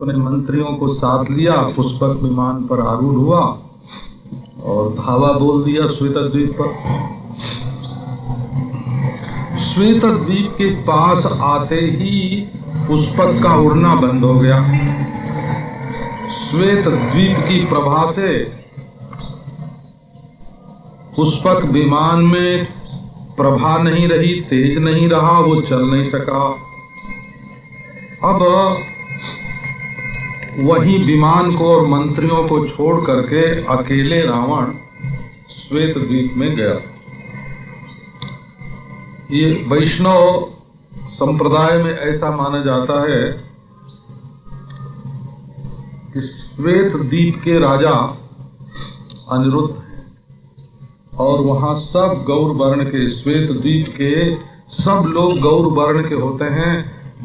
अपने मंत्रियों को साथ लिया, पुष्पक विमान पर आरूढ़ हुआ और धावा बोल दिया श्वेतद्वीप पर। श्वेतद्वीप के पास आते ही पुष्पक का उड़ना बंद हो गया। श्वेतद्वीप की प्रभा से पुष्पक विमान में प्रभा नहीं रही, तेज नहीं रहा, वो चल नहीं सका। अब वही विमान को और मंत्रियों को छोड़ करके अकेले रावण श्वेतद्वीप में गया। ये वैष्णव संप्रदाय में ऐसा माना जाता है कि श्वेतद्वीप के राजा अनिरुद्ध हैं और वहां सब गौर वर्ण के, श्वेतद्वीप के सब लोग गौर वर्ण के होते हैं,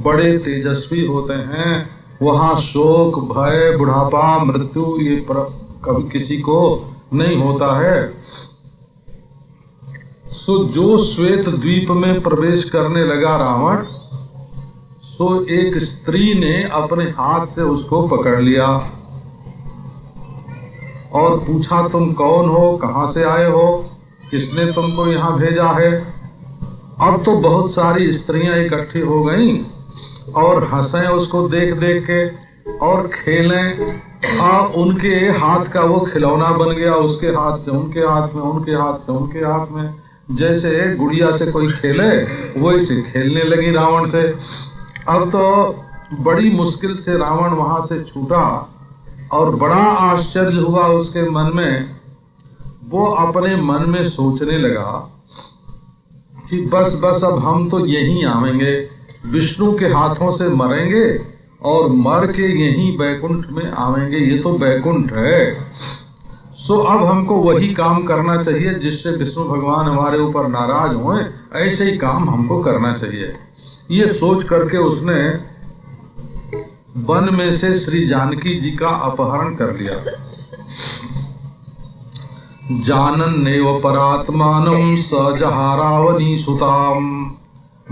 बड़े तेजस्वी होते हैं। वहां शोक, भय, बुढ़ापा, मृत्यु ये कभी किसी को नहीं होता है। सो जो श्वेतद्वीप में प्रवेश करने लगा रावण, सो एक स्त्री ने अपने हाथ से उसको पकड़ लिया और पूछा, तुम कौन हो, कहां से आए हो, किसने तुमको यहाँ भेजा है। अब तो बहुत सारी स्त्रियां इकट्ठी हो गईं और हंसें उसको देख देख के और खेलें। उनके हाथ का वो खिलौना बन गया, उसके हाथ से उनके हाथ में, उनके हाथ से उनके हाथ में, जैसे गुड़िया से कोई खेले वैसे खेलने लगी रावण से। अब तो बड़ी मुश्किल से रावण वहां से छूटा और बड़ा आश्चर्य हुआ उसके मन में। वो अपने मन में सोचने लगा कि बस बस अब हम तो यहीं आवेंगे, विष्णु के हाथों से मरेंगे और मर के यहीं बैकुंठ में आवेंगे, ये तो बैकुंठ है। सो अब हमको वही काम करना चाहिए जिससे विष्णु भगवान हमारे ऊपर नाराज हों, ऐसे ही काम हमको करना चाहिए। ये सोच करके उसने वन में से श्री जानकी जी का अपहरण कर लिया। जानन नेव परात्मानं सजहारावनी सुताम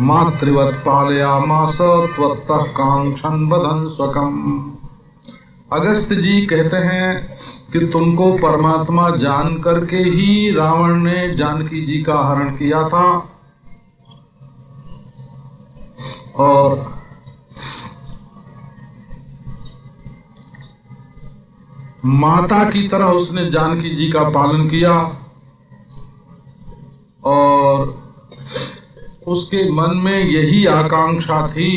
मातृवत पालयामास त्वत्तः कांक्षन् वदन् स्वकम्। अगस्त जी कहते हैं कि तुमको परमात्मा जान करके ही रावण ने जानकी जी का हरण किया था और माता की तरह उसने जानकी जी का पालन किया और उसके मन में यही आकांक्षा थी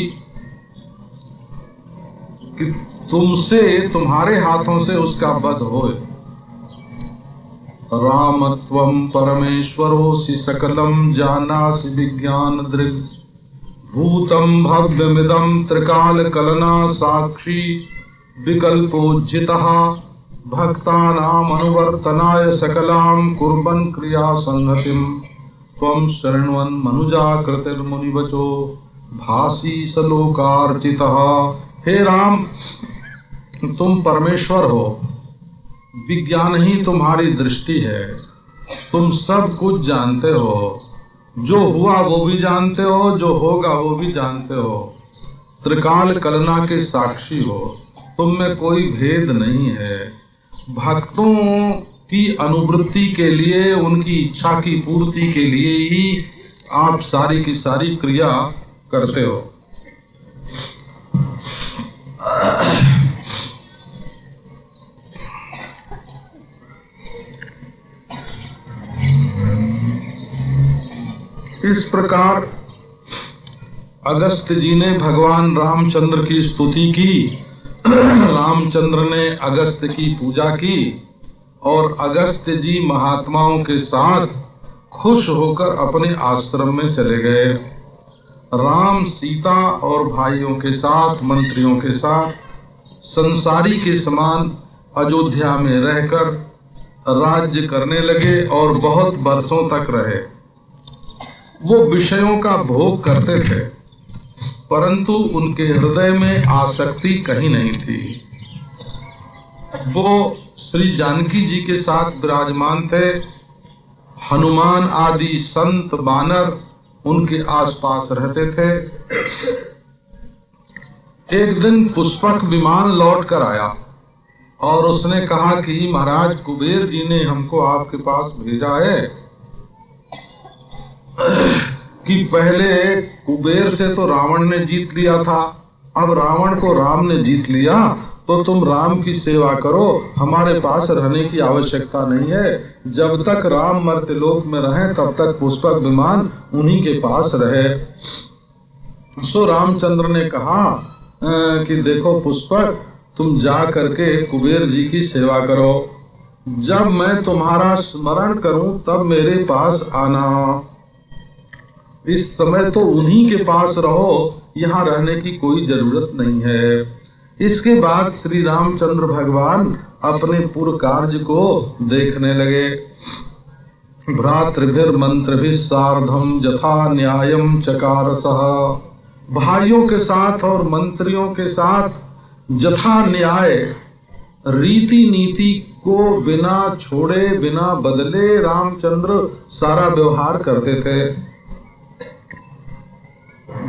कि तुमसे, तुम्हारे हाथों से उसका वध होए। रामत्वं परमेश्वरोसि सकलम जानासि विज्ञान दृग् भूतम भव्यमिदं त्रिकाल कलना साक्षी विकल्पोज्जितः भक्तानाम अनुवर्तनाय सकलाम कुर्बन् क्रिया संहतिम त्वं शृण्वन् मनुजाकृतिर्मुनिवचो भासी सलोकार्चितः। हे राम, तुम परमेश्वर हो, विज्ञान ही तुम्हारी दृष्टि है, तुम सब कुछ जानते हो, जो हुआ वो भी जानते हो, जो होगा वो भी जानते हो, त्रिकाल कलना के साक्षी हो, तुम में कोई भेद नहीं है। भक्तों की अनुवृत्ति के लिए, उनकी इच्छा की पूर्ति के लिए ही आप सारी की सारी क्रिया करते हो। इस प्रकार अगस्त जी ने भगवान रामचंद्र की स्तुति की, रामचंद्र ने अगस्त की पूजा की और अगस्त जी महात्माओं के साथ खुश होकर अपने आश्रम में चले गए। राम सीता और भाइयों के साथ, मंत्रियों के साथ संसारी के समान अयोध्या में रहकर राज्य करने लगे और बहुत वर्षों तक रहे। वो विषयों का भोग करते थे परंतु उनके हृदय में आसक्ति कहीं नहीं थी। वो श्री जानकी जी के साथ विराजमान थे। हनुमान आदि संत बानर उनके आसपास रहते थे। एक दिन पुष्पक विमान लौट कर आया और उसने कहा कि महाराज कुबेर जी ने हमको आपके पास भेजा है कि पहले कुबेर से तो रावण ने जीत लिया था, अब रावण को राम ने जीत लिया, तो तुम राम की सेवा करो, हमारे पास रहने की आवश्यकता नहीं है। जब तक राम मर्त्यलोक में रहे तब तक पुष्पक विमान उन्हीं के पास रहे। सो रामचंद्र ने कहा कि देखो पुष्पक, तुम जा करके कुबेर जी की सेवा करो, जब मैं तुम्हारा स्मरण करूं तब मेरे पास आना। इस समय तो उन्हीं के पास रहो, यहाँ रहने की कोई जरूरत नहीं है। इसके बाद श्री रामचंद्र भगवान अपने पूर्व कार्य को देखने लगे। भ्रातृभिर मंत्रभिः सार्धम यथा न्यायम चकारसः, भाइयों के साथ और मंत्रियों के साथ यथा न्याय रीति नीति को बिना छोड़े बिना बदले रामचंद्र सारा व्यवहार करते थे।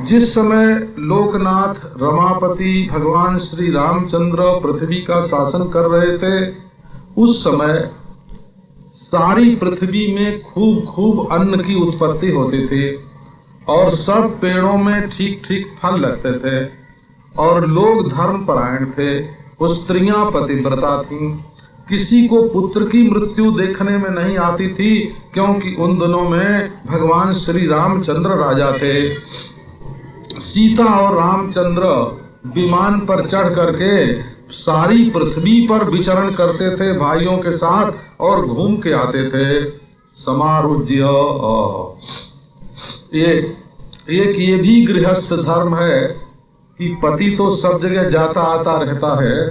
जिस समय लोकनाथ रमापति भगवान श्री रामचंद्र पृथ्वी का शासन कर रहे थे, उस समय सारी पृथ्वी में खूब खूब अन्न की उत्पत्ति होती थी और सब पेड़ों में ठीक ठीक फल लगते थे और लोग धर्मपरायण थे। वो स्त्रियां पतिव्रता थीं, किसी को पुत्र की मृत्यु देखने में नहीं आती थी, क्योंकि उन दिनों में भगवान श्री रामचंद्र राजा थे। सीता और रामचंद्र विमान पर चढ़ करके सारी पृथ्वी पर विचरण करते थे भाइयों के साथ और घूम के आते थे। समारुज्य ये भी गृहस्थ धर्म है कि पति तो सब जगह जाता आता रहता है,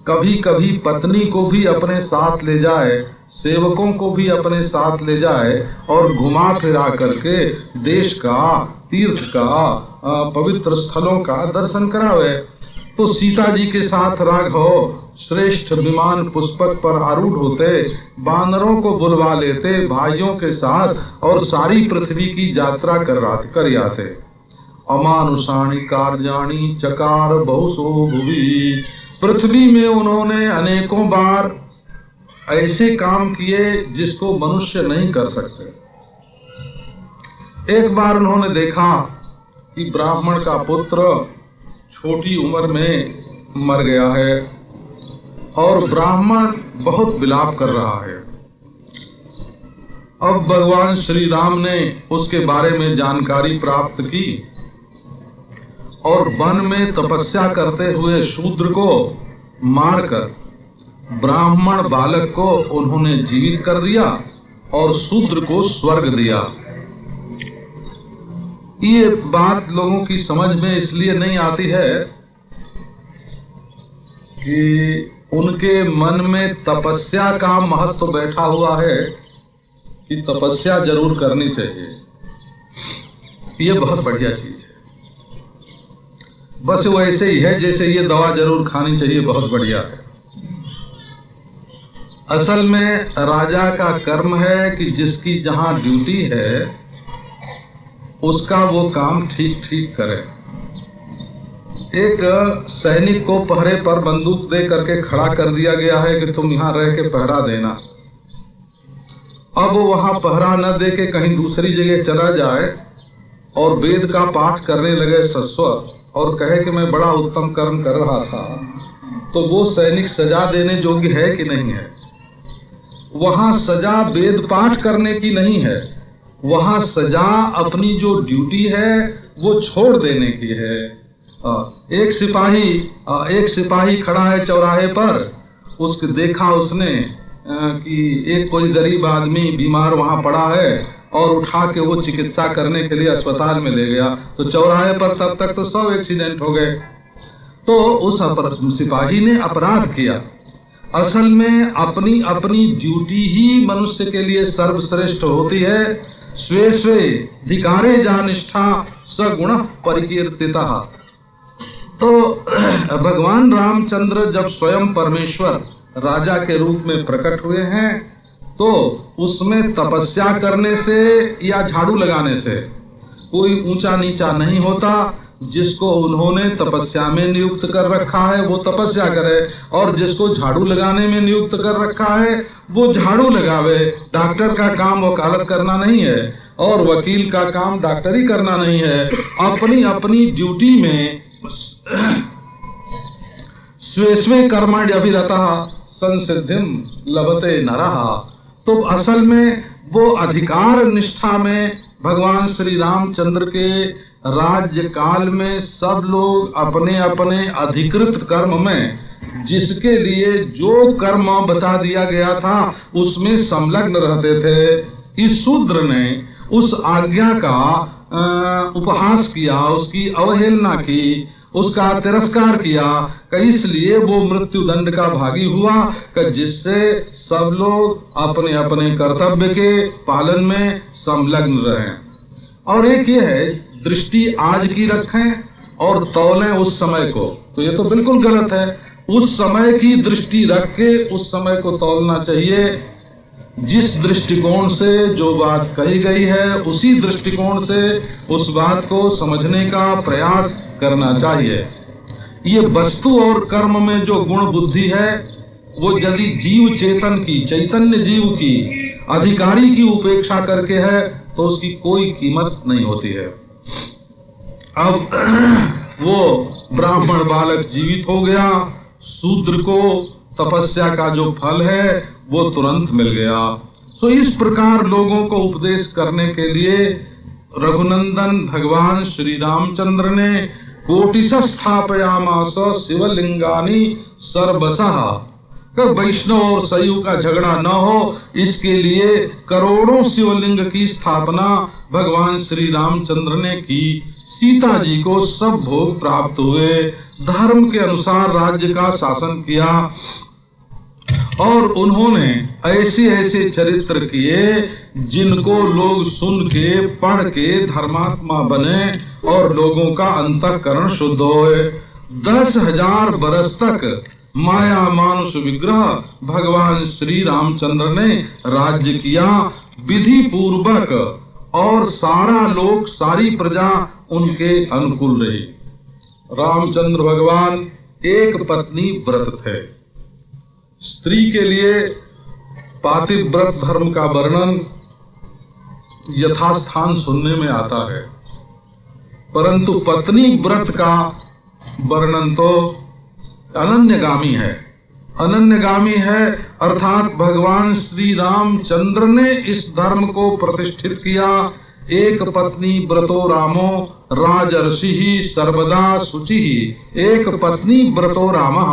कभी कभी पत्नी को भी अपने साथ ले जाए, सेवकों को भी अपने साथ ले जाए और घुमा फिरा करके देश का, तीर्थ का, पवित्र स्थलों का दर्शन करावे। तो सीता जी के साथ राघव श्रेष्ठ विमान पुष्पक पर आरूढ़ होते, बानरों को बुलवा लेते भाइयों के साथ और सारी पृथ्वी की यात्रा कर आते। अमानुषाणि कार्याणि चकार बहुसो भुवि, पृथ्वी में उन्होंने अनेकों बार ऐसे काम किए जिसको मनुष्य नहीं कर सकते। एक बार उन्होंने देखा कि ब्राह्मण का पुत्र छोटी उम्र में मर गया है और ब्राह्मण बहुत विलाप कर रहा है। अब भगवान श्री राम ने उसके बारे में जानकारी प्राप्त की और वन में तपस्या करते हुए शूद्र को मारकर ब्राह्मण बालक को उन्होंने जीवित कर दिया और शूद्र को स्वर्ग दिया। ये बात लोगों की समझ में इसलिए नहीं आती है कि उनके मन में तपस्या का महत्व बैठा हुआ है कि तपस्या जरूर करनी चाहिए। ये बहुत बढ़िया चीज है, बस वैसे ही है जैसे ये दवा जरूर खानी चाहिए, बहुत बढ़िया है। असल में राजा का कर्म है कि जिसकी जहां ड्यूटी है उसका वो काम ठीक ठीक करे। एक सैनिक को पहरे पर बंदूक दे करके खड़ा कर दिया गया है कि तुम यहाँ रह के पहरा देना। अब वो वहां पहरा न दे के कहीं दूसरी जगह चला जाए और वेद का पाठ करने लगे सस्वत और कहे कि मैं बड़ा उत्तम कर्म कर रहा था, तो वो सैनिक सजा देने योग्य है कि नहीं है? वहां सजा वेद पाठ करने की नहीं है, वहां सजा अपनी जो ड्यूटी है वो छोड़ देने की है। एक सिपाही खड़ा है चौराहे पर, उसके देखा उसने कि एक कोई गरीब आदमी बीमार वहां पड़ा है और उठा के वो चिकित्सा करने के लिए अस्पताल में ले गया, तो चौराहे पर तब तक तो 100 एक्सीडेंट हो गए। तो उस सिपाही ने अपराध किया। असल में अपनी अपनी ड्यूटी ही मनुष्य के लिए सर्वश्रेष्ठ होती है। स्वे स्वे धिकारे जानिष्ठा सगुण परिकीर्तिता। तो भगवान रामचंद्र जब स्वयं परमेश्वर राजा के रूप में प्रकट हुए हैं, तो उसमें तपस्या करने से या झाड़ू लगाने से कोई ऊंचा नीचा नहीं होता। जिसको उन्होंने तपस्या में नियुक्त कर रखा है वो तपस्या करे, और जिसको झाड़ू लगाने में नियुक्त कर रखा है वो झाड़ू लगावे। डॉक्टर का काम वकालत करना नहीं है और वकील का काम डॉक्टरी करना नहीं है। अपनी अपनी ड्यूटी में स्वे स्वे कर्मण्य अभिरतः संसिद्धिं लभते नरः। तो असल में वो अधिकार निष्ठा में भगवान श्री रामचंद्र के राज्य काल में सब लोग अपने अपने अधिकृत कर्म में, जिसके लिए जो कर्म बता दिया गया था उसमें संलग्न रहते थे। इस शूद्र ने उस आज्ञा का उपहास किया, उसकी अवहेलना की, उसका तिरस्कार किया, इसलिए वो मृत्यु दंड का भागी हुआ, जिससे सब लोग अपने अपने कर्तव्य के पालन में संलग्न रहें। और एक ये है, दृष्टि आज की रखें और तौलें उस समय को, तो ये तो बिल्कुल गलत है। उस समय की दृष्टि रख के उस समय को तौलना चाहिए। जिस दृष्टिकोण से जो बात कही गई है उसी दृष्टिकोण से उस बात को समझने का प्रयास करना चाहिए। ये वस्तु और कर्म में जो गुण बुद्धि है वो यदि जीव चेतन की, चैतन्य जीव की, अधिकारी की उपेक्षा करके है तो उसकी कोई कीमत नहीं होती है। अब वो ब्राह्मण बालक जीवित हो गया, शूद्र को तपस्या का जो फल है वो तुरंत मिल गया। तो इस प्रकार लोगों को उपदेश करने के लिए रघुनंदन भगवान श्री रामचंद्र ने कोटिश स्थापयामास शिवलिंगानि सर्वशः। वैष्णव और शैव का झगड़ा न हो इसके लिए करोड़ों शिवलिंग की स्थापना भगवान श्री रामचंद्र ने की। सीता जी को सब भोग प्राप्त हुए, धर्म के अनुसार राज्य का शासन किया और उन्होंने ऐसे ऐसे चरित्र किए जिनको लोग सुन के पढ़ के धर्मात्मा बने और लोगों का अंतःकरण शुद्ध होए। 10,000 बरस तक माया मानुष विग्रह भगवान श्री रामचंद्र ने राज्य किया विधि पूर्वक, और सारा लोग, सारी प्रजा उनके अनुकूल रही। रामचंद्र भगवान एक पत्नी व्रत थे। स्त्री के लिए पातिव्रत धर्म का वर्णन यथास्थान सुनने में आता है, परंतु पत्नी व्रत का वर्णन तो अनन्यगामी है। अनन्यगामी है अर्थात भगवान श्री रामचंद्र ने इस धर्म को प्रतिष्ठित किया। एक पत्नी व्रतो रामो राजर्षि सर्वदा शुचि। एक पत्नी व्रतो रामः,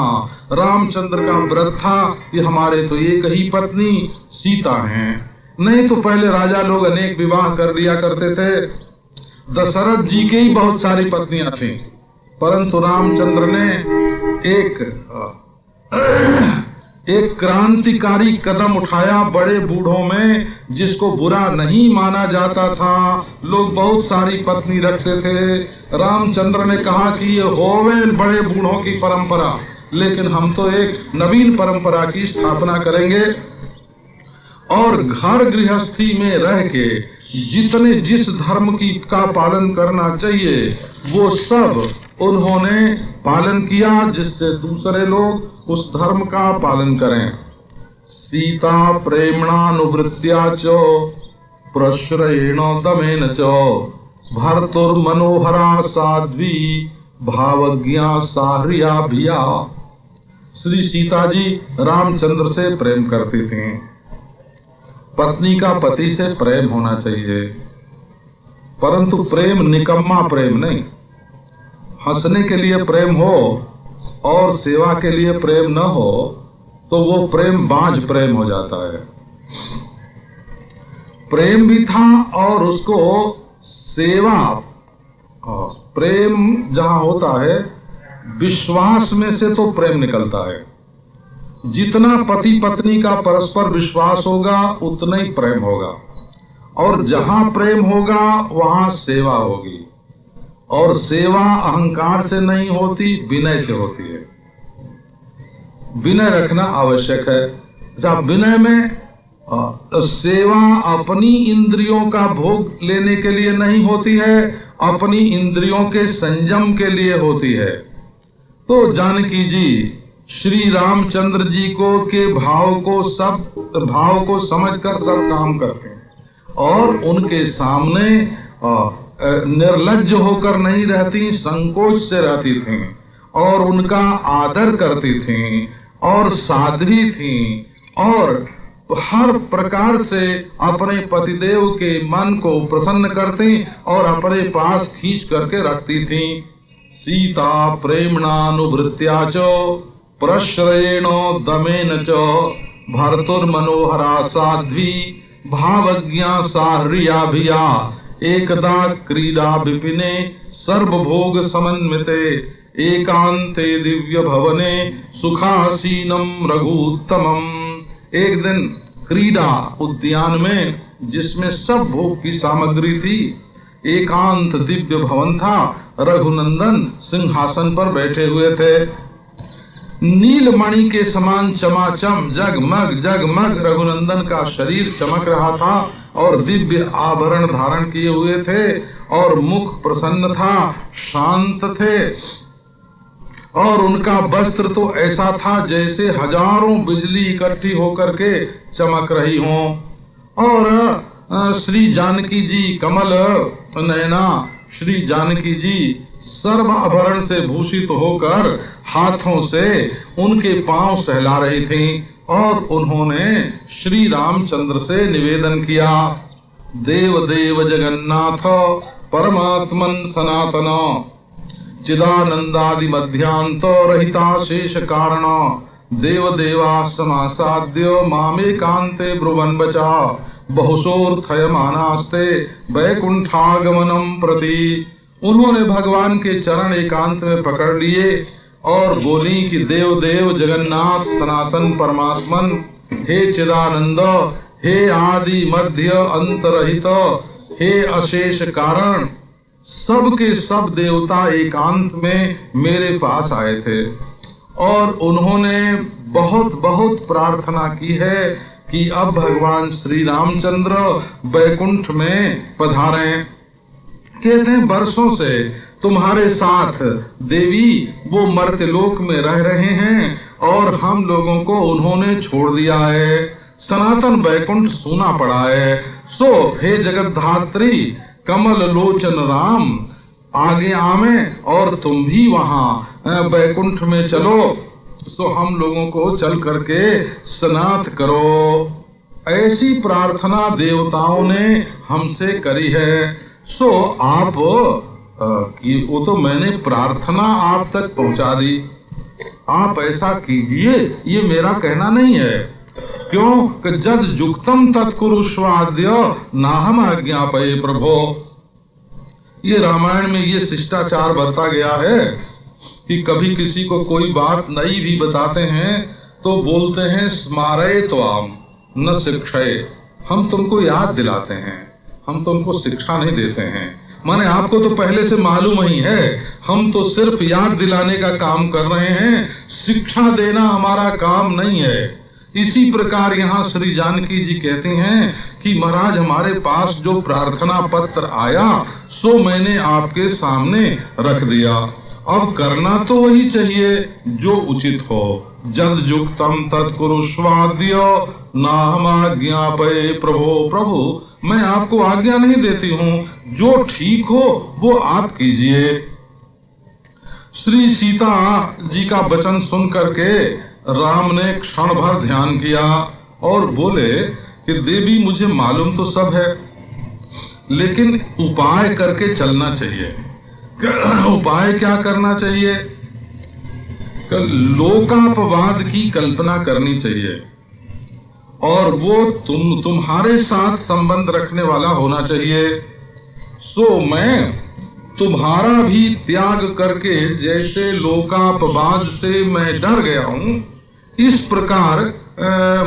रामचंद्र का व्रत था कि हमारे तो एक ही पत्नी सीता हैं। नहीं तो पहले राजा लोग अनेक विवाह कर लिया करते थे। दशरथ जी के ही बहुत सारी पत्नियां थीं, परंतु रामचंद्र ने एक क्रांतिकारी कदम उठाया बड़े बूढ़ों में, जिसको बुरा नहीं माना जाता था। लोग बहुत सारी पत्नी रखते थे। रामचंद्र ने कहा कि ये होवे बड़े बूढ़ों की परंपरा, लेकिन हम तो एक नवीन परंपरा की स्थापना करेंगे और घर गृहस्थी में रह के जितने जिस धर्म की का पालन करना चाहिए वो सब उन्होंने पालन किया, जिससे दूसरे लोग उस धर्म का पालन करें। सीता प्रेमणानुवृत्त्या च प्रश्रयेण दमेन च भर्तुर्मनोहरा साध्वी भावज्ञा साह्रिया भिया। श्री सीता जी रामचंद्र से प्रेम करती थीं। पत्नी का पति से प्रेम होना चाहिए, परंतु प्रेम निकम्मा प्रेम नहीं। हंसने के लिए प्रेम हो और सेवा के लिए प्रेम न हो तो वो प्रेम बांझ प्रेम हो जाता है। प्रेम भी था और उसको सेवा, प्रेम जहां होता है विश्वास में से तो प्रेम निकलता है। जितना पति पत्नी का परस्पर विश्वास होगा उतना ही प्रेम होगा, और जहां प्रेम होगा वहां सेवा होगी, और सेवा अहंकार से नहीं होती, विनय से होती है। विनय रखना आवश्यक है। जब विनय में सेवा अपनी इंद्रियों का भोग लेने के लिए नहीं होती है, अपनी इंद्रियों के संयम के लिए होती है। तो जानकी जी श्री रामचंद्र जी को के भाव को समझकर सब काम करते हैं और उनके सामने निर्लज्ज होकर नहीं रहती, संकोच से रहती थीं और उनका आदर करती थीं और साध्वी थीं और हर प्रकार से अपने पतिदेव के मन को प्रसन्न करती और अपने पास खींच करके रखती थीं। सीता प्रेमणानुवृत्त्या च प्रश्रयेणो दमेन च भर्तुर्मनोहरा साध्वी भावज्ञा साह्रियाभिया एकदा क्रीडा विपिने सर्वभोग समन्विते एकांते दिव्य भवने सुखासीनम रघुत्तमम्। एक दिन क्रीडा उद्यान में, जिसमें सब भोग की सामग्री थी, एकांत दिव्य भवन था। रघुनंदन सिंहासन पर बैठे हुए थे। नीलमणि के समान चमाचम जगमग जगमग रघुनंदन का शरीर चमक रहा था और दिव्य आभरण धारण किए हुए थे और मुख प्रसन्न था, शांत थे और उनका वस्त्र तो ऐसा था जैसे हजारों बिजली इकट्ठी होकर के चमक रही हों। और श्री जानकी जी कमल नयना, श्री जानकी जी सर्व आभरण से भूषित होकर हाथों से उनके पांव सहला रही थीं और उन्होंने श्री रामचंद्र से निवेदन किया, देव देव जगन्नाथ परमात्मन सनातन चिदानंदादि मध्यांत रहिता शेष कारण देव देवा समासाद्य मामे कांते ब्रुवन बचा बहुशोर्थय मानास्ते वैकुंठागमनम प्रति। उन्होंने भगवान के चरण एकांत में पकड़ लिए और बोली कि देव देव जगन्नाथ सनातन परमात्मन, हे चिदानंद, हे आदि मध्य अंतरहित, हे अशेष कारण, सब के सब देवता एकांत में मेरे पास आए थे और उन्होंने बहुत बहुत प्रार्थना की है कि अब भगवान श्री रामचंद्र वैकुंठ में पधारें। कहते हैं वर्षों से तुम्हारे साथ देवी वो मर्त्यलोक में रह रहे हैं और हम लोगों को उन्होंने छोड़ दिया है, सनातन वैकुंठ सूना पड़ा है। सो हे जगद्धात्री कमल लोचन राम, आगे आवे और तुम भी वहाँ वैकुंठ में चलो, सो हम लोगों को चल करके स्नात करो। ऐसी प्रार्थना देवताओं ने हमसे करी है। सो आप वो तो मैंने प्रार्थना आप तक पहुँचा दी, आप ऐसा कीजिए, ये मेरा कहना नहीं है। क्यों कि जद युक्तम तत्कुरुष्वाद्य नाहम आज्ञापये प्रभो। ये रामायण में ये शिष्टाचार बरता गया है कि कभी किसी को कोई बात नई भी बताते हैं तो बोलते हैं स्मारय त्वाम न शिक्षय, हम तुमको याद दिलाते हैं, हम तुमको शिक्षा नहीं देते हैं। माने आपको तो पहले से मालूम ही है, हम तो सिर्फ याद दिलाने का काम कर रहे हैं, शिक्षा देना हमारा काम नहीं है। इसी प्रकार यहाँ श्री जानकी जी कहती हैं कि महाराज हमारे पास जो प्रार्थना पत्र आया सो मैंने आपके सामने रख दिया, अब करना तो वही चाहिए जो उचित हो। जद युक्तम तत्कुरुष्वाद्य नाहम आज्ञापये प्रभो। प्रभु मैं आपको आज्ञा नहीं देती हूँ, जो ठीक हो वो आप कीजिए। श्री सीता जी का वचन सुन करके राम ने क्षण भर ध्यान किया और बोले कि देवी मुझे मालूम तो सब है, लेकिन उपाय करके चलना चाहिए। उपाय क्या करना चाहिए? लोकापवाद की कल्पना करनी चाहिए और वो तुम्हारे साथ संबंध रखने वाला होना चाहिए। सो मैं तुम्हारा भी त्याग करके जैसे लोकापवाद से मैं डर गया हूँ, इस प्रकार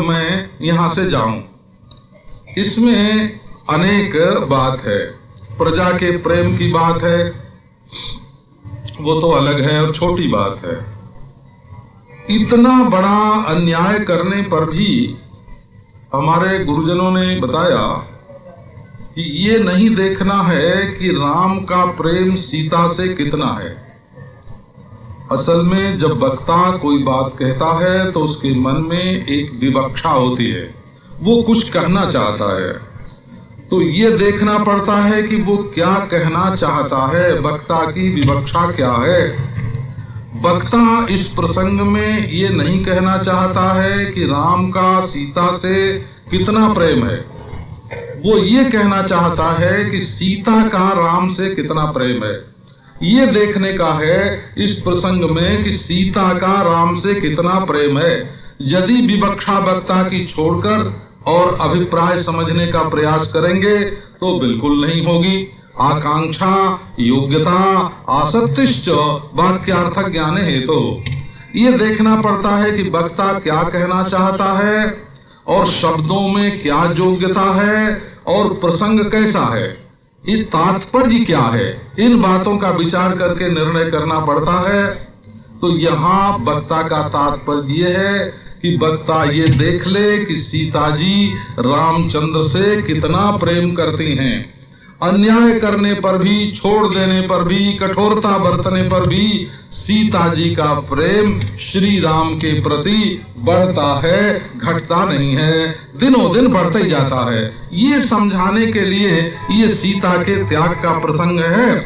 मैं यहाँ से जाऊं। इसमें अनेक बात है, प्रजा के प्रेम की बात है, वो तो अलग है और छोटी बात है। इतना बड़ा अन्याय करने पर भी हमारे गुरुजनों ने बताया कि ये नहीं देखना है कि राम का प्रेम सीता से कितना है। असल में जब वक्ता कोई बात कहता है तो उसके मन में एक विवक्षा होती है, वो कुछ कहना चाहता है, तो ये देखना पड़ता है कि वो क्या कहना चाहता है, वक्ता की विवक्षा क्या है। वक्ता इस प्रसंग में ये नहीं कहना चाहता है कि राम का सीता से कितना प्रेम है, वो ये कहना चाहता है कि सीता का राम से कितना प्रेम है। ये देखने का है इस प्रसंग में कि सीता का राम से कितना प्रेम है। यदि विवक्षा वक्ता की छोड़कर और अभिप्राय समझने का प्रयास करेंगे तो बिल्कुल नहीं होगी। आकांक्षा, योग्यता, आसक्तिश्च वाक्यार्थ ज्ञान हेतु, ये देखना पड़ता है कि वक्ता क्या कहना चाहता है और शब्दों में क्या योग्यता है और प्रसंग कैसा है, ये तात्पर्य क्या है, इन बातों का विचार करके निर्णय करना पड़ता है। तो यहाँ वक्ता का तात्पर्य ये है कि वक्ता ये देख ले कि सीता जी रामचंद्र से कितना प्रेम करती हैं। अन्याय करने पर भी, छोड़ देने पर भी, कठोरता बरतने पर भी सीता जी का प्रेम श्री राम के प्रति बढ़ता है, घटता नहीं है, दिनों दिन बढ़ता ही जाता है। ये समझाने के लिए ये सीता के त्याग का प्रसंग है।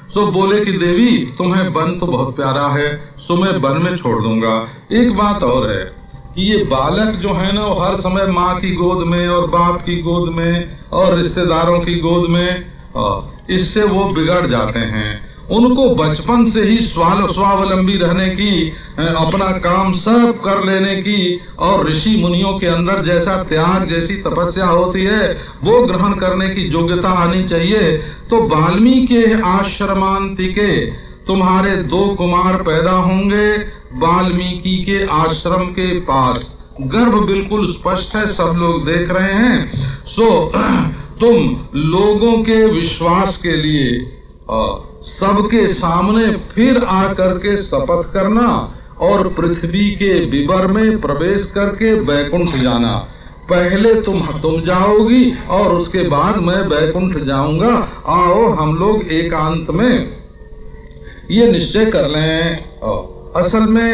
सो बोले कि देवी तुम्हें वन तो बहुत प्यारा है, सो मैं वन में छोड़ दूंगा। एक बात और है कि ये बालक जो है ना, वो हर समय माँ की गोद में और बाप की गोद में और रिश्तेदारों की गोद में, इससे वो बिगड़ जाते हैं। उनको बचपन से ही स्वावलंबी रहने की, अपना काम सब कर लेने की और ऋषि मुनियों के अंदर जैसा त्याग, जैसी तपस्या होती है वो ग्रहण करने की योग्यता आनी चाहिए। तो वाल्मीकि आश्रमांतिके तुम्हारे 2 कुमार पैदा होंगे वाल्मीकि के आश्रम के पास। गर्भ बिल्कुल स्पष्ट है, सब लोग देख रहे हैं। सो तुम लोगों के विश्वास के लिए सबके सामने फिर आकर के शपथ करना और पृथ्वी के विवर में प्रवेश करके बैकुंठ जाना। पहले तुम जाओगी और उसके बाद मैं बैकुंठ जाऊंगा। आओ हम लोग एकांत में ये निश्चय कर लें। असल में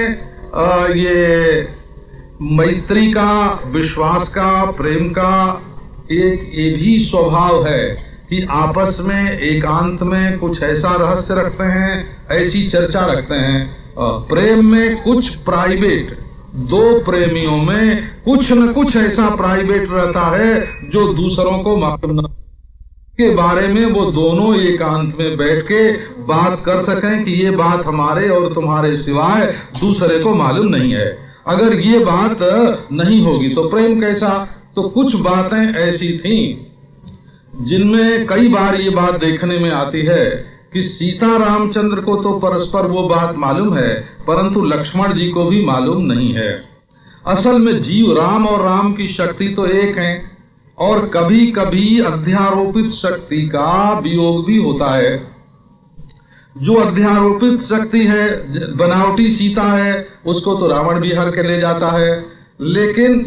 ये मैत्री का, विश्वास का, प्रेम का एक ये भी स्वभाव है कि आपस में एकांत में कुछ ऐसा रहस्य रखते हैं, ऐसी चर्चा रखते हैं। प्रेम में कुछ प्राइवेट, 2 प्रेमियों में कुछ न कुछ ऐसा प्राइवेट रहता है जो दूसरों को मालूम न के बारे में वो दोनों एकांत में बैठ के बात कर सकें कि ये बात हमारे और तुम्हारे सिवाय दूसरे को मालूम नहीं है। अगर ये बात नहीं होगी तो प्रेम कैसा। तो कुछ बातें ऐसी थी जिनमें कई बार ये बात देखने में आती है कि सीता रामचंद्र को तो परस्पर वो बात मालूम है, परंतु लक्ष्मण जी को भी मालूम नहीं है। असल में जीव राम और राम की शक्ति तो एक है और कभी कभी अध्यारोपित शक्ति का वियोग भी होता है। जो अध्यारोपित शक्ति है, बनावटी सीता है, उसको तो रावण भी हर के ले जाता है, लेकिन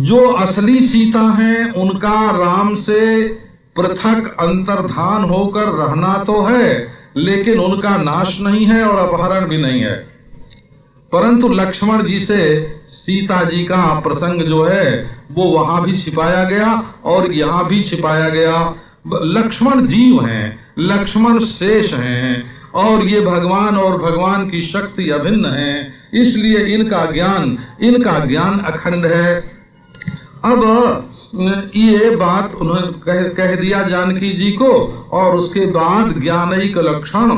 जो असली सीता हैं उनका राम से पृथक अंतर्धान होकर रहना तो है, लेकिन उनका नाश नहीं है और अपहरण भी नहीं है। परंतु लक्ष्मण जी से सीता जी का प्रसंग जो है वो वहां भी छिपाया गया और यहाँ भी छिपाया गया। लक्ष्मण जीव हैं, लक्ष्मण शेष हैं और ये भगवान और भगवान की शक्ति अभिन्न है, इसलिए इनका ज्ञान अखंड है। अब ये बात उन्होंने कह दिया जानकी जी को और उसके बाद ज्ञानैक लक्षण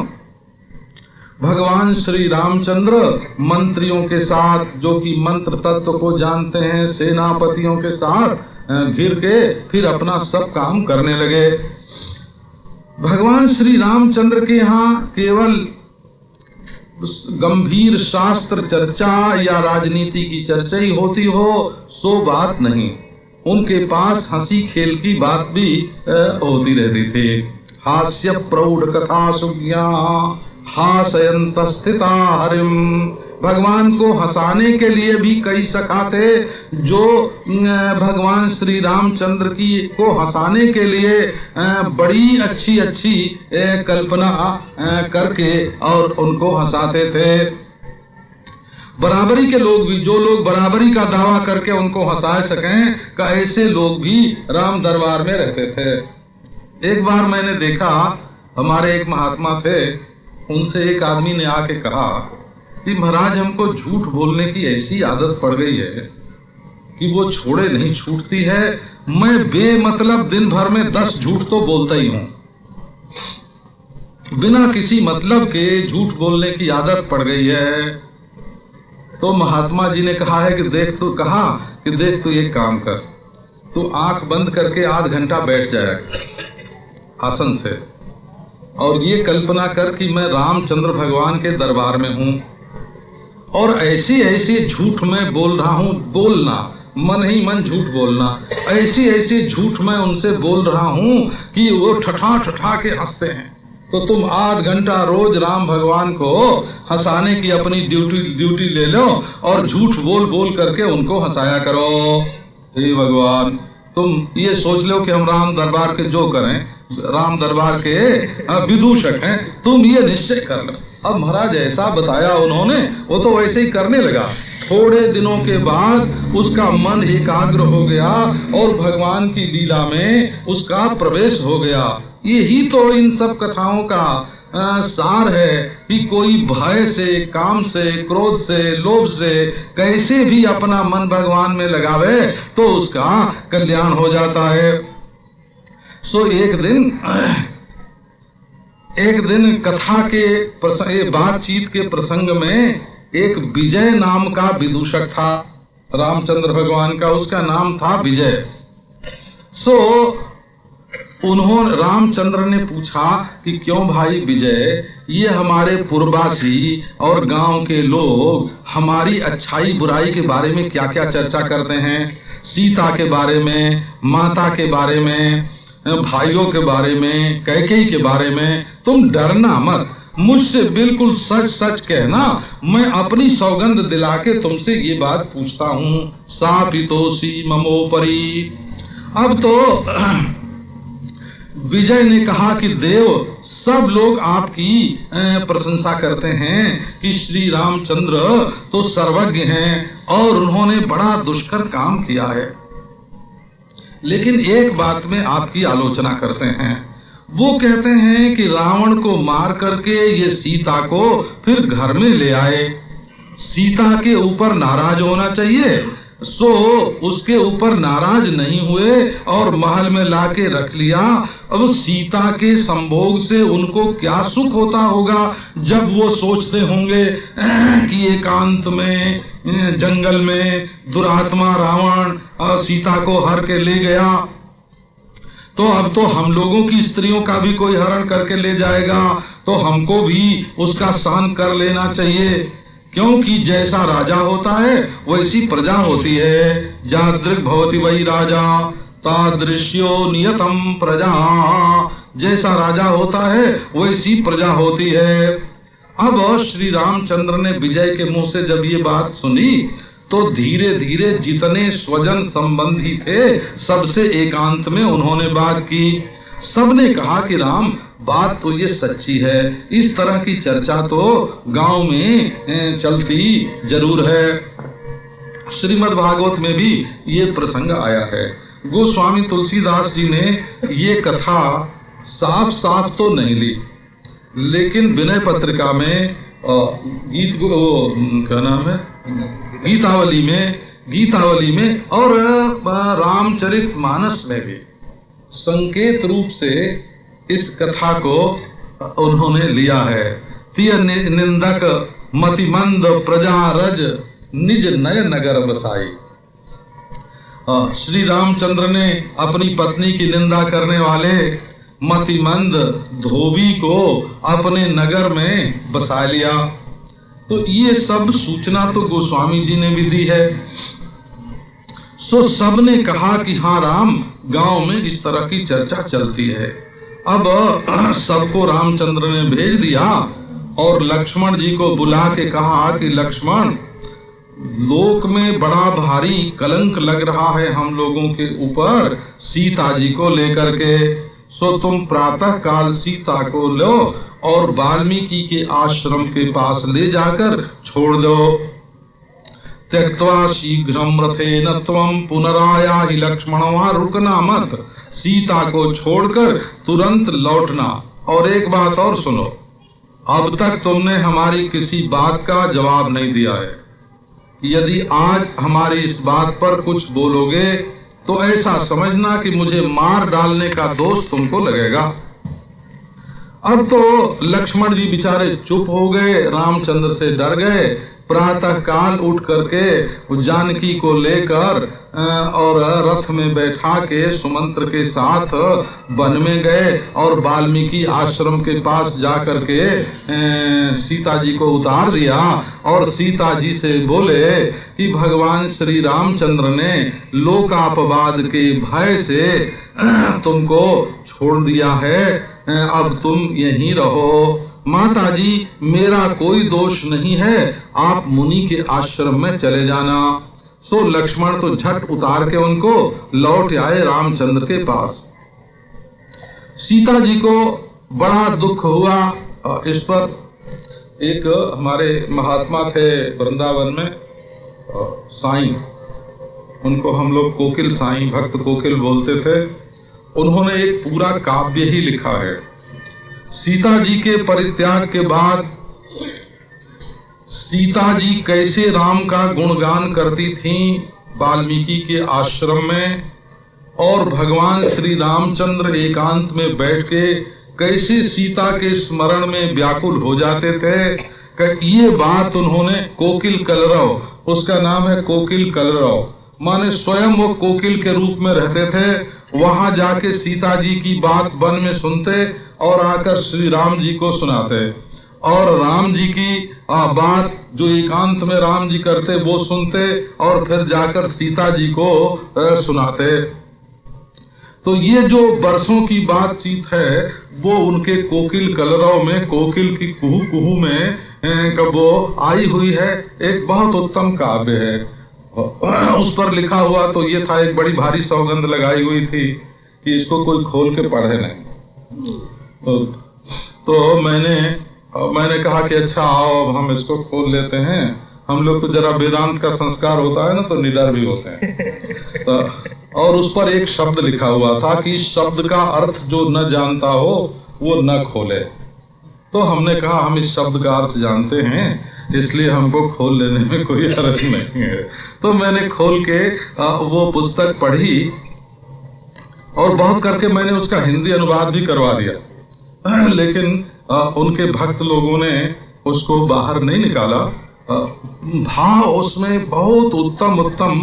भगवान श्री रामचंद्र मंत्रियों के साथ, जो कि मंत्र तत्व को जानते हैं, सेनापतियों के साथ घिर के फिर अपना सब काम करने लगे। भगवान श्री रामचंद्र के यहाँ केवल गंभीर शास्त्र चर्चा या राजनीति की चर्चा ही होती हो सो बात नहीं, उनके पास हंसी खेल की बात भी होती रहती थी। हास्य प्रौढ़ कथा सुज्ञा हासयंत स्थिता हरिम भगवान को हंसाने के लिए भी कई सखा थे जो भगवान श्री रामचंद्र की को हंसाने के लिए बड़ी अच्छी अच्छी कल्पना करके और उनको हंसाते थे। बराबरी के लोग भी, जो लोग बराबरी का दावा करके उनको हंसा सकें, का ऐसे लोग भी राम दरबार में रहते थे। एक बार मैंने देखा, हमारे एक महात्मा थे, उनसे एक आदमी ने आके कहा कि महाराज हमको झूठ बोलने की ऐसी आदत पड़ गई है कि वो छोड़े नहीं छूटती है। मैं बेमतलब दिन भर में 10 झूठ तो बोलता ही हूँ। बिना किसी मतलब के झूठ बोलने की आदत पड़ गई है। तो महात्मा जी ने कहा है कि देख तू एक काम कर, तू आंख बंद करके आध घंटा बैठ जाएगा आसन से और ये कल्पना कर कि मैं रामचंद्र भगवान के दरबार में हूँ और ऐसे ऐसे झूठ मैं बोल रहा हूँ, बोलना मन ही मन झूठ बोलना, ऐसे ऐसे झूठ मैं उनसे बोल रहा हूँ कि वो ठठा ठठा के हंसते हैं। तो तुम आध घंटा रोज राम भगवान को हंसाने की अपनी ड्यूटी ले लो और झूठ बोल बोल करके उनको हंसाया करो। हे भगवान, तुम ये सोच लो कि हम राम दरबार के जो करें, राम दरबार के विदूषक हैं, तुम ये निश्चय कर लो। अब महाराज ऐसा बताया उन्होंने, वो तो वैसे ही करने लगा। थोड़े दिनों के बाद उसका मन एकाग्र हो गया और भगवान की लीला में उसका प्रवेश हो गया। यही तो इन सब कथाओं का सार है कि कोई भय से, काम से, क्रोध से, लोभ से कैसे भी अपना मन भगवान में लगावे तो उसका कल्याण हो जाता है। सो एक दिन कथा के बातचीत के प्रसंग में एक विजय नाम का विदूषक था रामचंद्र भगवान का, उसका नाम था विजय। सो उन्होंने रामचंद्र ने पूछा कि क्यों भाई विजय, ये हमारे पूर्ववासी और गांव के लोग हमारी अच्छाई बुराई के बारे में क्या क्या चर्चा करते हैं, सीता के बारे में, माता के बारे में, भाइयों के बारे में, कैकेयी के बारे में। तुम डरना मत, मुझसे बिल्कुल सच सच कहना, मैं अपनी सौगंध दिला के तुमसे ये बात पूछता हूँ। सापितोषी ममोपरी। अब तो विजय ने कहा कि देव, सब लोग आपकी प्रशंसा करते हैं कि श्री रामचंद्र तो सर्वज्ञ हैं और उन्होंने बड़ा दुष्कर काम किया है, लेकिन एक बात में आपकी आलोचना करते हैं। वो कहते हैं कि रावण को मार करके ये सीता को फिर घर में ले आए, सीता के ऊपर नाराज होना चाहिए। सो उसके ऊपर नाराज नहीं हुए और महल में लाके रख लिया। अब सीता के संभोग से उनको क्या सुख होता होगा जब वो सोचते होंगे कि एकांत में जंगल में दुरात्मा रावण सीता को हर के ले गया, तो अब तो हम लोगों की स्त्रियों का भी कोई हरण करके ले जाएगा, तो हमको भी उसका सहन कर लेना चाहिए। क्योंकि जैसा राजा होता है वैसी प्रजा होती है। यादृक् भवति वै राजा तादृश्यो नियतम प्रजा। जैसा राजा होता है वैसी प्रजा होती है। अब श्री रामचंद्र ने विजय के मुंह से जब ये बात सुनी तो धीरे धीरे जितने स्वजन संबंधी थे सबसे एकांत में उन्होंने बात की। सबने कहा कि राम, बात तो ये सच्ची है, इस तरह की चर्चा तो गांव में चलती जरूर है। श्रीमद् भागवत में भी ये प्रसंग आया है। गोस्वामी तुलसीदास जी ने ये कथा साफ साफ तो नहीं ली, लेकिन विनय पत्रिका में क्या नाम है, गीतावली में और रामचरितमानस में भी संकेत रूप से इस कथा को उन्होंने लिया है। तिय निंदक मतिमंद प्रजा रज निज नय नगर बसाई। श्री रामचंद्र ने अपनी पत्नी की निंदा करने वाले मतिमंद धोबी को अपने नगर में बसा लिया। तो ये सब सूचना तो गोस्वामी जी ने भी दी है। सो सबने कहा कि हाँ राम, गांव में इस तरह की चर्चा चलती है। अब सबको रामचंद्र ने भेज दिया और लक्ष्मण जी को बुला के कहा कि लक्ष्मण, लोक में बड़ा भारी कलंक लग रहा है हम लोगों के ऊपर सीता जी को लेकर के, सो तुम प्रातः काल सीता को लो और वाल्मीकि के आश्रम के पास ले जाकर छोड़ दो। त्यक्त्वा शीघ्रम रथेन त्वं पुनरायाहि लक्ष्मणा, रुकना मत, सीता को छोड़कर तुरंत लौटना। और एक बात और सुनो, अब तक तुमने हमारी किसी बात का जवाब नहीं दिया है। यदि आज हमारी इस बात पर कुछ बोलोगे तो ऐसा समझना कि मुझे मार डालने का दोष तुमको लगेगा। अब तो लक्ष्मण जी बेचारे चुप हो गए, रामचंद्र से डर गए। प्रातः काल उठ करके जानकी को लेकर और रथ में बैठा के सुमंत्र के साथ वन में गए और वाल्मीकि आश्रम के पास जाकर के सीता जी को उतार दिया और सीता जी से बोले कि भगवान श्री रामचंद्र ने लोकापवाद के भय से तुमको छोड़ दिया है, अब तुम यहीं रहो। माता जी, मेरा कोई दोष नहीं है, आप मुनि के आश्रम में चले जाना। सो लक्ष्मण तो झट उतार के उनको लौट आए रामचंद्र के पास। सीता जी को बड़ा दुख हुआ। इस पर एक हमारे महात्मा थे वृंदावन में, साईं, उनको हम लोग कोकिल साईं, भक्त कोकिल बोलते थे। उन्होंने एक पूरा काव्य ही लिखा है। सीता जी के परित्याग के बाद सीता जी कैसे राम का गुणगान करती थीं वाल्मीकि के आश्रम में, और भगवान श्री रामचंद्र एकांत में बैठ के कैसे सीता के स्मरण में व्याकुल हो जाते थे। ये बात उन्होंने कोकिल कलरव, उसका नाम है कोकिल कलरव, माने स्वयं वो कोकिल के रूप में रहते थे। वहां जाके सीता जी की बात वन में सुनते और आकर श्री राम जी को सुनाते, और राम जी की बात जो एकांत में राम जी करते वो सुनते और फिर जाकर सीता जी को सुनाते। तो ये जो वर्षों की बातचीत है वो उनके कोकिल कलरव में, कोकिल की कुहू कुहू में कब वो आई हुई है। एक बहुत उत्तम काव्य है। उस पर लिखा हुआ तो ये था, एक बड़ी भारी सौगंध लगाई हुई थी कि इसको कोई खोल के पढ़े नहीं। तो मैंने कहा कि अच्छा आओ अब हम इसको खोल लेते हैं। हम लोग तो जरा वेदांत का संस्कार होता है ना, तो निडर भी होते हैं। तो और उस पर एक शब्द लिखा हुआ था कि इस शब्द का अर्थ जो न जानता हो वो न खोले। तो हमने कहा हम इस शब्द का अर्थ जानते हैं, इसलिए हमको खोल लेने में कोई हर्ज नहीं है। तो मैंने खोल के वो पुस्तक पढ़ी और बहुत करके मैंने उसका हिंदी अनुवाद भी करवा दिया, लेकिन उनके भक्त लोगों ने उसको बाहर नहीं निकाला। भाव उसमें बहुत उत्तम उत्तम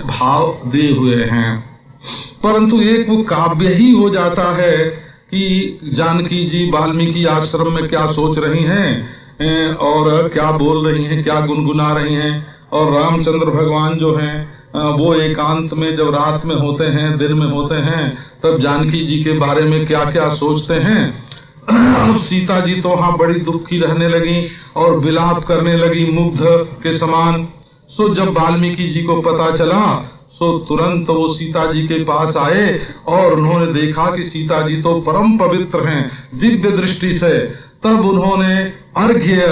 भाव दिए हुए हैं, परंतु एक वो काव्य ही हो जाता है कि जानकी जी वाल्मीकि आश्रम में क्या सोच रही हैं और क्या बोल रही हैं, क्या गुनगुना रही हैं, और रामचंद्र भगवान जो हैं वो एकांत में जब रात में होते हैं, दिन में होते हैं, तब जानकी जी के बारे में क्या क्या सोचते हैं। अब सीता जी तो वहां बड़ी दुखी रहने लगी और विलाप करने लगी मुग्ध के समान। सो जब वाल्मीकि जी को पता चला सो तुरंत वो सीता जी के पास आए और उन्होंने देखा कि सीता जी तो परम पवित्र हैं दिव्य दृष्टि से। तब उन्होंने अर्घ्य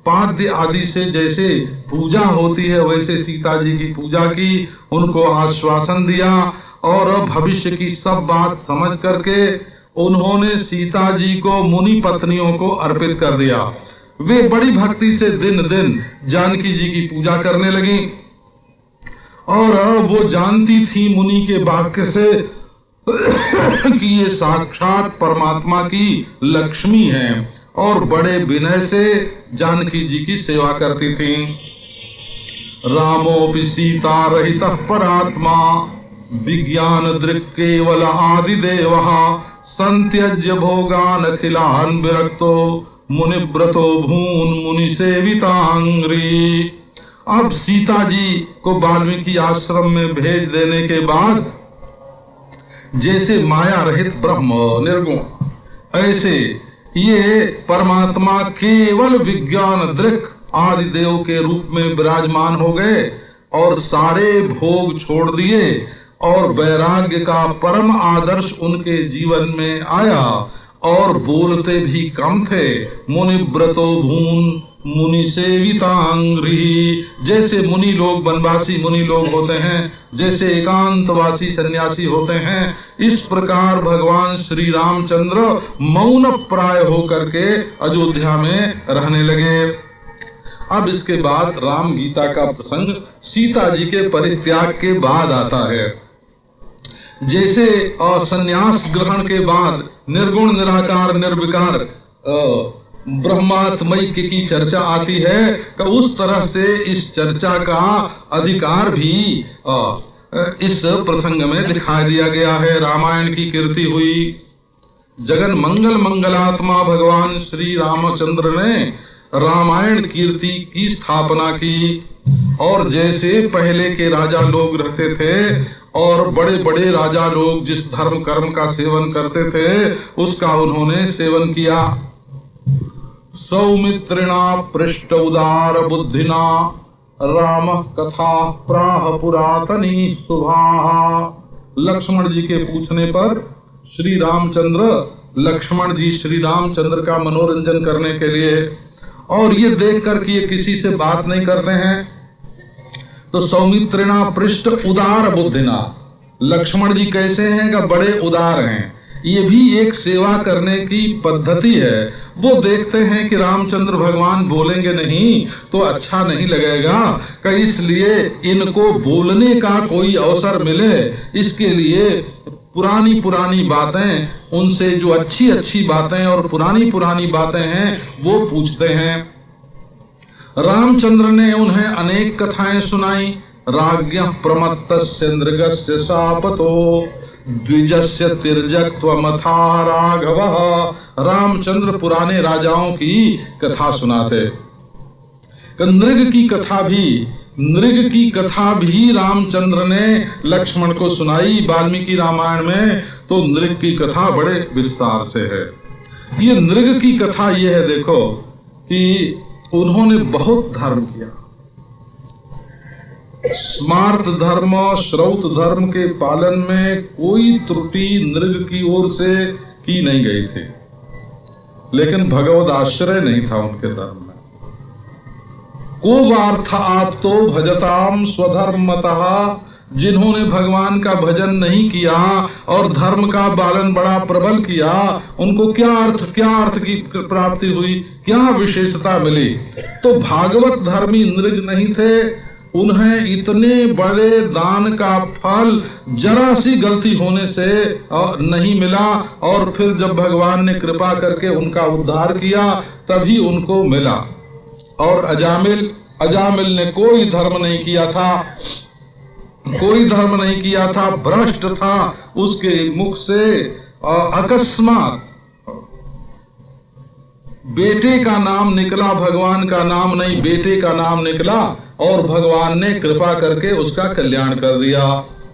पाद्य आदि से जैसे पूजा होती है वैसे सीता जी की पूजा की, उनको आश्वासन दिया और भविष्य की सब बात समझ करके उन्होंने सीता जी को मुनि पत्नियों को अर्पित कर दिया। वे बड़ी भक्ति से दिन दिन जानकी जी की पूजा करने लगी और वो जानती थी मुनि के वाक्य से कि ये साक्षात परमात्मा की लक्ष्मी हैं और बड़े विनय से जानकी जी की सेवा करती थी। रामोपि सीता रहितः परात्मा विज्ञान दृक् केवल आदिदेवः संत्यज्य भोगान अखिलान विरक्तो मुनिव्रतो भून मुनि सेवितांग्री। अब सीता जी को वाल्मीकि आश्रम में भेज देने के बाद जैसे माया रहित ब्रह्म निर्गुण, ऐसे ये परमात्मा केवल विज्ञान दृक् आदि देव के रूप में विराजमान हो गए और सारे भोग छोड़ दिए और वैराग्य का परम आदर्श उनके जीवन में आया और बोलते भी कम थे। मुनिव्रतो भून मुनि सेवितांग्री, जैसे मुनि लोग वनवासी मुनि लोग होते हैं, जैसे एकांतवासी सन्यासी होते हैं, इस प्रकार भगवान श्री रामचंद्र मौन प्राय होकर के अयोध्या में रहने लगे। अब इसके बाद राम गीता का प्रसंग सीता जी के परित्याग के बाद आता है। जैसे संन्यास ग्रहण के बाद निर्गुण निराकार निर्विकार ब्रह्मात्मैक्य की चर्चा आती है, तो उस तरह से इस चर्चा का अधिकार भी इस प्रसंग में दिखाई दिया गया है। रामायण की कीर्ति हुई, जगन मंगल मंगलात्मा भगवान श्री रामचंद्र ने रामायण कीर्ति की स्थापना की। और जैसे पहले के राजा लोग रहते थे और बड़े बड़े राजा लोग जिस धर्म कर्म का सेवन करते थे उसका उन्होंने सेवन किया। सौमित्रिणा पृष्ठ उदार बुद्धिना राम कथा प्राह पुरातनी सुभा। लक्ष्मण जी के पूछने पर श्री रामचंद्र लक्ष्मण जी श्री रामचंद्र का मनोरंजन करने के लिए, और ये देख कर कि ये किसी से बात नहीं करते हैं, तो सौमित्रिणा पृष्ठ उदार बुद्धिना, लक्ष्मण जी कैसे हैं कि बड़े उदार हैं। ये भी एक सेवा करने की पद्धति है। वो देखते हैं कि रामचंद्र भगवान बोलेंगे नहीं तो अच्छा नहीं लगेगा, कि इसलिए इनको बोलने का कोई अवसर मिले, इसके लिए पुरानी पुरानी बातें, उनसे जो अच्छी अच्छी बातें और पुरानी पुरानी बातें हैं वो पूछते हैं। रामचंद्र ने उन्हें अनेक कथाएं सुनाई। राज्ञः प्रमत्तस्य नृगस्य शापतो द्विजस्य तिर्यक्त्वमथा राघवः। रामचंद्र पुराने राजाओं की कथा सुनाते। नृग की कथा भी रामचंद्र ने लक्ष्मण को सुनाई। वाल्मीकि रामायण में तो नृग की कथा बड़े विस्तार से है। ये नृग की कथा ये है, देखो कि उन्होंने बहुत धर्म किया। स्मार्त धर्म श्रौत धर्म के पालन में कोई त्रुटि नृग की ओर से की नहीं गई थी, लेकिन भगवद आश्रय नहीं था उनके धर्म में। को वार्थ आप तो भजताम स्वधर्मतः, जिन्होंने भगवान का भजन नहीं किया और धर्म का पालन बड़ा प्रबल किया, उनको क्या अर्थ की प्राप्ति हुई, क्या विशेषता मिली। तो भागवत धर्मी नृग नहीं थे, उन्हें इतने बड़े दान का फल जरा सी गलती होने से नहीं मिला, और फिर जब भगवान ने कृपा करके उनका उद्धार किया तभी उनको मिला। और अजामिल ने कोई धर्म नहीं किया था, भ्रष्ट था। उसके मुख से अकस्मात बेटे का नाम निकला, भगवान का नाम नहीं, बेटे का नाम निकला, और भगवान ने कृपा करके उसका कल्याण कर दिया।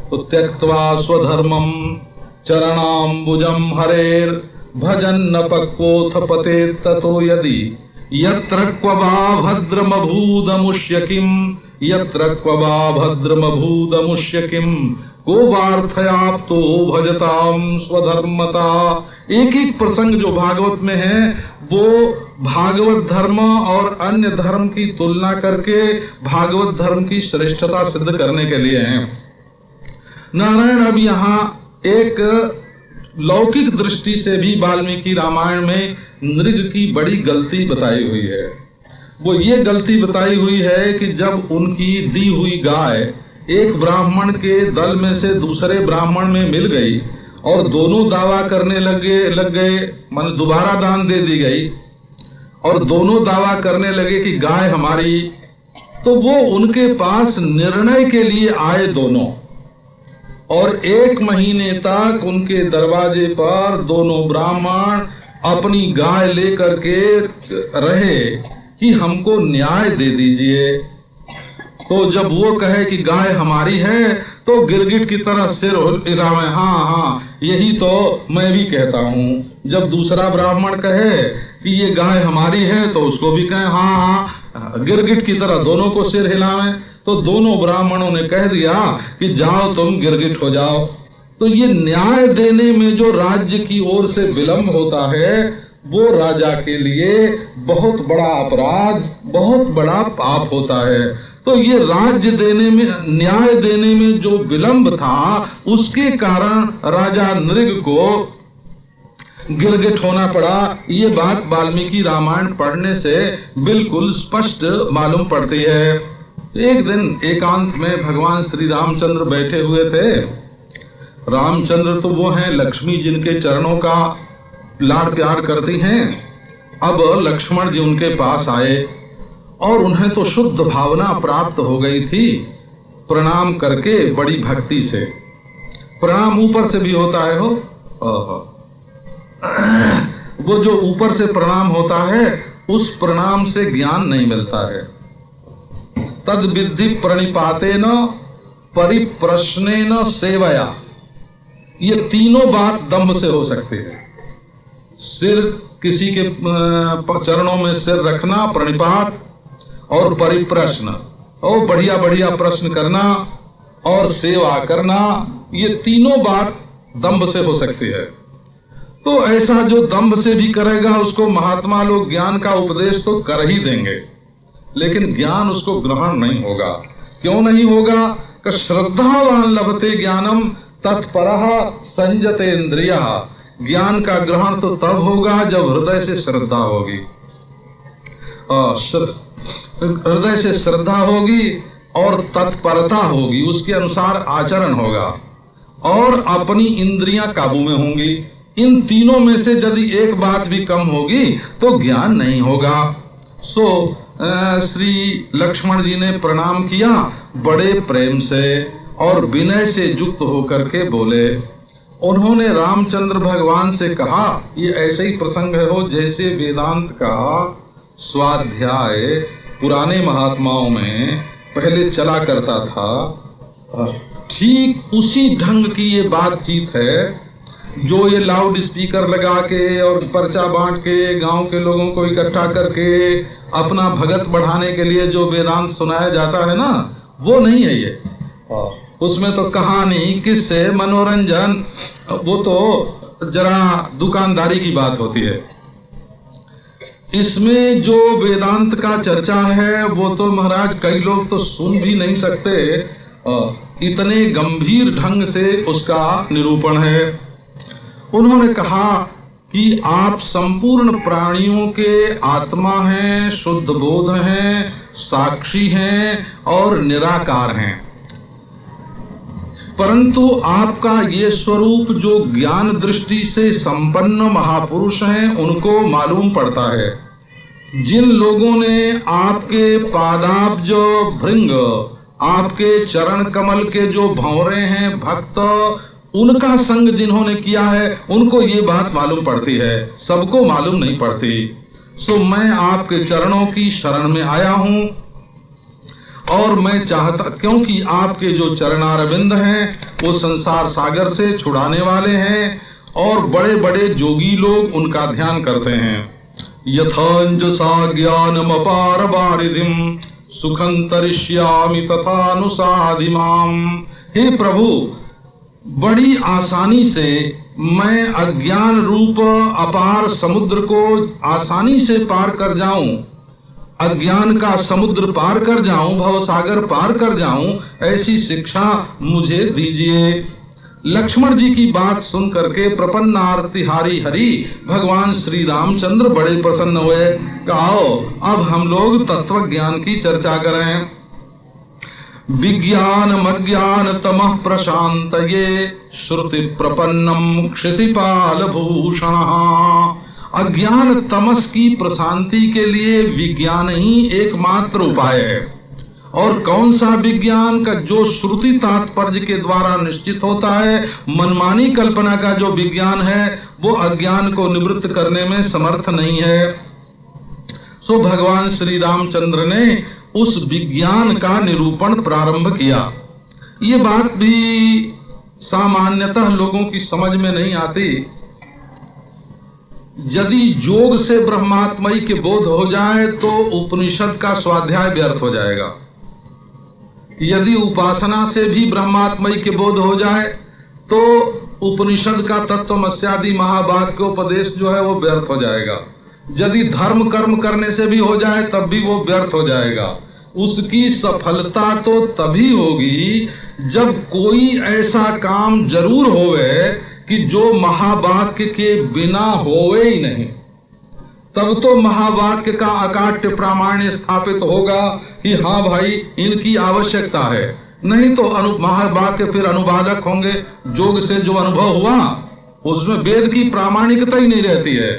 तो त्यक्त्वा स्वधर्मम चरणाम्बुजम हरेर भजन न पक्वोथ पते ततो यदि यत्र क्वबा भद्रमभूदमुष्य किम, यत्र क्वबा भद्रमभूदमुष्य किम, को वार्थयाप्तो भजताम स्वधर्मता। एक एक प्रसंग जो भागवत में है वो भागवत धर्म और अन्य धर्म की तुलना करके भागवत धर्म की श्रेष्ठता सिद्ध करने के लिए हैं। नारायण अब यहाँ एक लौकिक दृष्टि से भी वाल्मीकि रामायण में नृग की बड़ी गलती बताई हुई है। वो ये गलती बताई हुई है कि जब उनकी दी हुई गाय एक ब्राह्मण के दल में से दूसरे ब्राह्मण में मिल गई और दोनों दावा करने लग गए, माने दोबारा दान दे दी गई, और दोनों दावा करने लगे कि गाय हमारी, तो वो उनके पास निर्णय के लिए आए दोनों, और 1 महीने तक उनके दरवाजे पर दोनों ब्राह्मण अपनी गाय लेकर के रहे कि हमको न्याय दे दीजिए। तो जब वो कहे कि गाय हमारी है तो गिरगिट की तरह सिर हिलावे, हाँ हाँ यही तो मैं भी कहता हूँ, जब दूसरा ब्राह्मण कहे कि ये गाय हमारी है तो उसको भी कहे हाँ हाँ, गिरगिट की तरह दोनों को सिर हिलावें। तो दोनों ब्राह्मणों ने कह दिया कि जाओ तुम गिरगिट हो जाओ। तो ये न्याय देने में जो राज्य की ओर से विलंब होता है वो राजा के लिए बहुत बड़ा अपराध, बहुत बड़ा पाप होता है। तो ये राज्य देने में, न्याय देने में जो विलंब था उसके कारण राजा नृग को गिरगिट होना पड़ा। ये बात वाल्मीकि रामायण पढ़ने से बिल्कुल स्पष्ट मालूम पड़ती है। एक दिन एकांत में भगवान श्री रामचंद्र बैठे हुए थे। रामचंद्र तो वो हैं लक्ष्मी जिनके चरणों का लाड प्यार करती हैं। अब लक्ष्मण जी उनके पास आए और उन्हें तो शुद्ध भावना प्राप्त हो गई थी। प्रणाम करके बड़ी भक्ति से, प्रणाम ऊपर से भी होता है, हो वो जो ऊपर से प्रणाम होता है उस प्रणाम से ज्ञान नहीं मिलता है। तद विद्धि प्रणिपातेन परिप्रश्नेन सेवया, ये तीनों बात दम्भ से हो सकती है। सिर, किसी के चरणों में सिर रखना, प्रणिपात, और परिप्रश्न, और बढ़िया बढ़िया प्रश्न करना, और सेवा करना, ये तीनों बात दम्भ से हो सकती है। तो ऐसा जो दम्भ से भी करेगा उसको महात्मा लोग ज्ञान का उपदेश तो कर ही देंगे, लेकिन ज्ञान उसको ग्रहण नहीं होगा। क्यों नहीं होगा? कि श्रद्धावान लभते ज्ञानम तत्परः संजते इंद्रिया। ज्ञान का ग्रहण तो तब होगा जब हृदय से श्रद्धा होगी, हृदय से श्रद्धा होगी और तत्परता होगी, उसके अनुसार आचरण होगा और अपनी इंद्रियां काबू में होंगी। इन तीनों में से यदि एक बात भी कम होगी तो ज्ञान नहीं होगा। सो श्री लक्ष्मण जी ने प्रणाम किया बड़े प्रेम से और विनय से युक्त होकर के बोले। उन्होंने रामचंद्र भगवान से कहा, ये ऐसे ही प्रसंग है हो जैसे वेदांत का स्वाध्याय पुराने महात्माओं में पहले चला करता था, ठीक उसी ढंग की ये बातचीत है जो ये लाउड स्पीकर लगा के और पर्चा बांट के गांव के लोगों को इकट्ठा करके अपना भगत बढ़ाने के लिए जो वेदांत सुनाया जाता है ना, वो नहीं है ये। उसमें तो कहानी, किस्से, मनोरंजन, वो तो जरा दुकानदारी की बात होती है। इसमें जो वेदांत का चर्चा है वो तो महाराज कई लोग तो सुन भी नहीं सकते, इतने गंभीर ढंग से उसका निरूपण है। उन्होंने कहा कि आप संपूर्ण प्राणियों के आत्मा हैं, शुद्ध बोध हैं, साक्षी हैं और निराकार हैं, परंतु आपका ये स्वरूप जो ज्ञान दृष्टि से संपन्न महापुरुष हैं उनको मालूम पड़ता है। जिन लोगों ने आपके पादाब्ज भृंग, आपके चरण कमल के जो भंवरे हैं भक्त, उनका संग जिन्होंने किया है उनको ये बात मालूम पड़ती है, सबको मालूम नहीं पड़ती। सो मैं आपके चरणों की शरण में आया हूँ और मैं चाहता, क्योंकि आपके जो चरणारविंद हैं वो संसार सागर से छुड़ाने वाले हैं और बड़े बड़े जोगी लोग उनका ध्यान करते हैं। यथांजसा ज्ञानम अपार वारिधिम सुखं तरिष्यामि तथानुसाधि माम। हे प्रभु, बड़ी आसानी से मैं अज्ञान रूप अपार समुद्र को आसानी से पार कर जाऊं, अज्ञान का समुद्र पार कर जाऊं, भवसागर पार कर जाऊं, ऐसी शिक्षा मुझे दीजिए। लक्ष्मण जी की बात सुन करके प्रपन्नार्तिहारी हरि भगवान श्री रामचंद्र बड़े प्रसन्न हुए। कहो अब हम लोग तत्व ज्ञान की चर्चा करें। विज्ञान अज्ञान तमः प्रशांतये श्रुति प्रपन्नम क्षितिपाल भूषण। अज्ञान तमस की प्रशांति के लिए विज्ञान ही एकमात्र उपाय है। और कौन सा विज्ञान? का जो श्रुति तात्पर्य के द्वारा निश्चित होता है। मनमानी कल्पना का जो विज्ञान है वो अज्ञान को निवृत्त करने में समर्थ नहीं है। सो भगवान श्री रामचंद्र ने उस विज्ञान का निरूपण प्रारंभ किया। ये बात भी सामान्यतः लोगों की समझ में नहीं आती यदि योग से ब्रह्मात्मय के बोध हो जाए तो उपनिषद का स्वाध्याय व्यर्थ हो जाएगा। यदि उपासना से भी ब्रह्मात्मय के बोध हो जाए तो उपनिषद का तत्वमस्यादि महावाक्योपदेश जो है वो व्यर्थ हो जाएगा। यदि धर्म कर्म करने से भी हो जाए तब भी वो व्यर्थ हो जाएगा। उसकी सफलता तो तभी होगी जब कोई ऐसा काम जरूर होवे कि जो महावाक्य के बिना होवे ही नहीं, तब तो महावाक्य का अकाट्य प्रामाण्य स्थापित होगा कि हाँ भाई इनकी आवश्यकता है। नहीं तो महावाक्य फिर अनुवादक होंगे। योग से जो अनुभव हुआ उसमें वेद की प्रामाणिकता ही नहीं रहती है।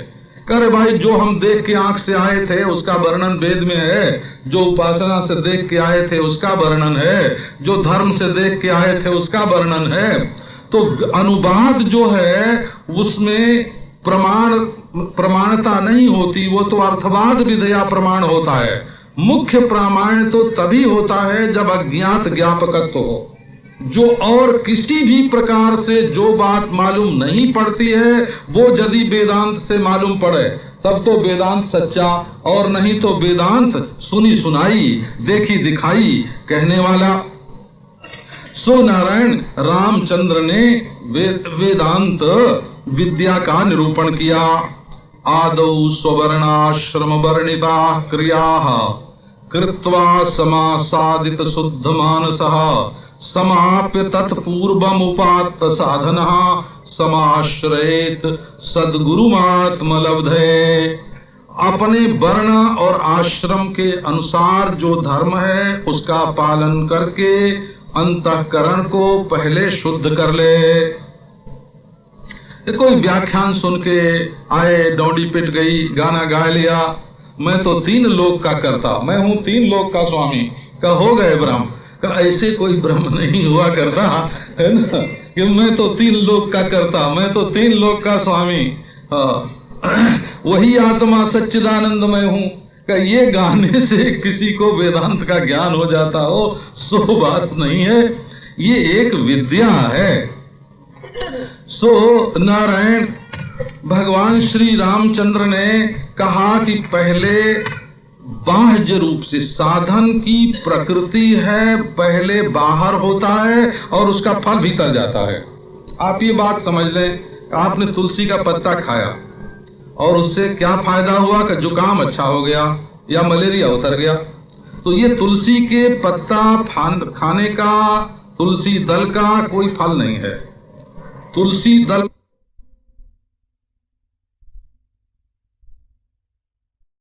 करे भाई जो हम देख के आंख से आए थे उसका वर्णन वेद में है, जो उपासना से देख के आए थे उसका वर्णन है, जो धर्म से देख के आए थे उसका वर्णन है। तो अनुवाद जो है उसमें प्रमाणता नहीं होती, वो तो अर्थवाद विधया प्रमाण होता है। मुख्य प्रामाण्य तो तभी होता है जब अज्ञात ज्ञापकत्व हो। जो और किसी भी प्रकार से जो बात मालूम नहीं पड़ती है वो यदि वेदांत से मालूम पड़े तब तो वेदांत सच्चा, और नहीं तो वेदांत सुनी सुनाई देखी दिखाई कहने वाला। सो नारायण रामचंद्र ने वेदांत विद्या का निरूपण किया। आदौ स्ववर्णाश्रम वर्णिता क्रिया कृत्वा समासादित शुद्ध मानसः समाप्य तत्पूर्वमुपात्त साधनः समाश्रयेत सद्गुरुमात्मलब्धे। अपने वर्ण और आश्रम के अनुसार जो धर्म है उसका पालन करके अंतःकरण को पहले शुद्ध कर ले। कोई व्याख्यान सुन के आए, डोंडी पिट गई, गाना गा लिया, मैं तो 3 लोक का करता, मैं हूँ 3 लोक का स्वामी, का हो गए ब्रह्म। का ऐसे कोई ब्रह्म नहीं हुआ करता है ना कि मैं तो 3 लोक का करता, मैं तो 3 लोक का स्वामी, वही आत्मा सच्चिदानंदमय हूँ। का ये गाने से किसी को वेदांत का ज्ञान हो जाता हो सो बात नहीं है, ये एक विद्या है। सो नारायण भगवान श्री रामचंद्र ने कहा कि पहले बाह्य रूप से साधन की प्रकृति है, पहले बाहर होता है और उसका फल भीतर जाता है। आप ये बात समझ लें, आपने तुलसी का पत्ता खाया और उससे क्या फायदा हुआ कि जुकाम अच्छा हो गया या मलेरिया उतर गया। तो ये तुलसी के पत्ता खाने का, तुलसी दल का कोई फल नहीं है। तुलसी दल